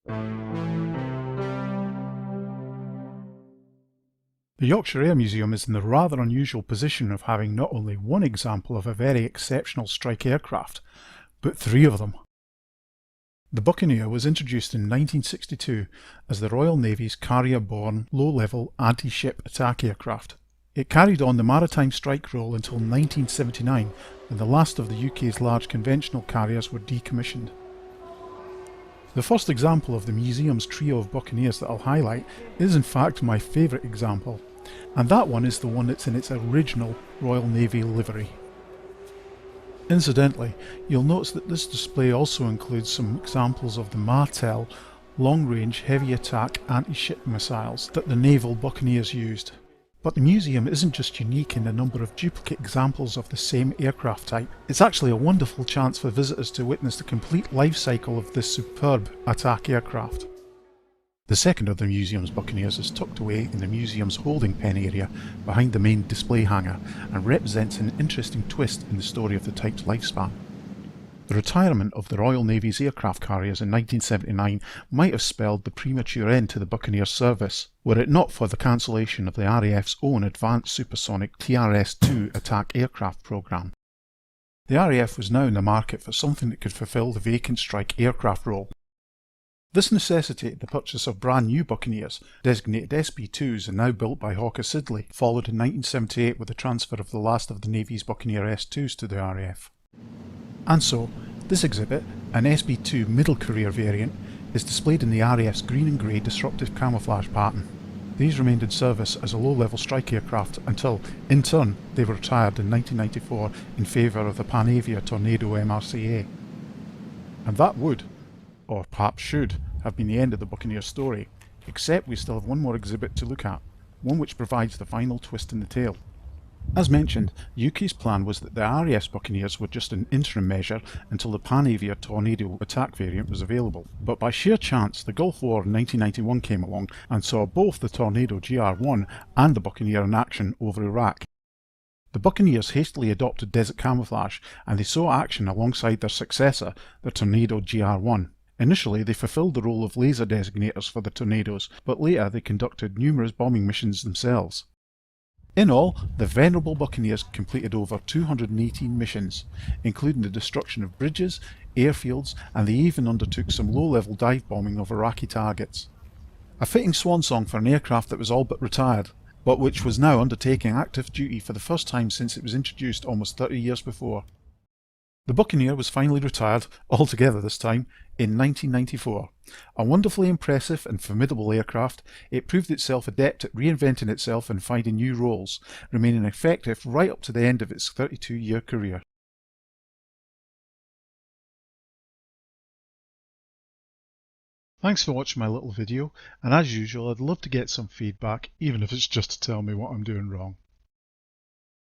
The Yorkshire Air Museum is in the rather unusual position of having not only one example of a very exceptional strike aircraft, but three of them. The Buccaneer was introduced in 1962 as the Royal Navy's carrier-borne, low-level anti-ship attack aircraft. It carried on the maritime strike role until 1979, when the last of the UK's large conventional carriers were decommissioned. The first example of the museum's trio of Buccaneers that I'll highlight is in fact my favourite example, and that one is the one that's in its original Royal Navy livery. Incidentally, you'll notice that this display also includes some examples of the Martel long-range heavy attack anti-ship missiles that the naval Buccaneers used. But the museum isn't just unique in the number of duplicate examples of the same aircraft type, it's actually a wonderful chance for visitors to witness the complete life cycle of this superb attack aircraft. The second of the museum's Buccaneers is tucked away in the museum's holding pen area behind the main display hangar and represents an interesting twist in the story of the type's lifespan. The retirement of the Royal Navy's aircraft carriers in 1979 might have spelled the premature end to the Buccaneer service, were it not for the cancellation of the RAF's own advanced supersonic TRS-2 attack aircraft programme. The RAF was now in the market for something that could fulfil the vacant strike aircraft role. This necessitated the purchase of brand new Buccaneers, designated SB2s and now built by Hawker Siddeley, followed in 1978 with the transfer of the last of the Navy's Buccaneer S2s to the RAF. And so, this exhibit, an SB2 middle career variant, is displayed in the RAF's green and grey disruptive camouflage pattern. These remained in service as a low-level strike aircraft until, in turn, they were retired in 1994 in favour of the Panavia Tornado MRCA. And that would, or perhaps should, have been the end of the Buccaneer story, except we still have one more exhibit to look at, one which provides the final twist in the tale. As mentioned, the UK's plan was that the RAF's Buccaneers were just an interim measure until the Panavia Tornado attack variant was available, but by sheer chance the Gulf War in 1991 came along and saw both the Tornado GR1 and the Buccaneer in action over Iraq. The Buccaneers hastily adopted desert camouflage and they saw action alongside their successor, the Tornado GR1. Initially they fulfilled the role of laser designators for the Tornadoes, but later they conducted numerous bombing missions themselves. In all, the venerable Buccaneers completed over 218 missions, including the destruction of bridges, airfields, and they even undertook some low-level dive bombing of Iraqi targets. A fitting swan song for an aircraft that was all but retired, but which was now undertaking active duty for the first time since it was introduced almost 30 years before. The Buccaneer was finally retired, altogether this time, in 1994. A wonderfully impressive and formidable aircraft, it proved itself adept at reinventing itself and finding new roles, remaining effective right up to the end of its 32-year career. Thanks for watching my little video, and as usual I'd love to get some feedback, even if it's just to tell me what I'm doing wrong.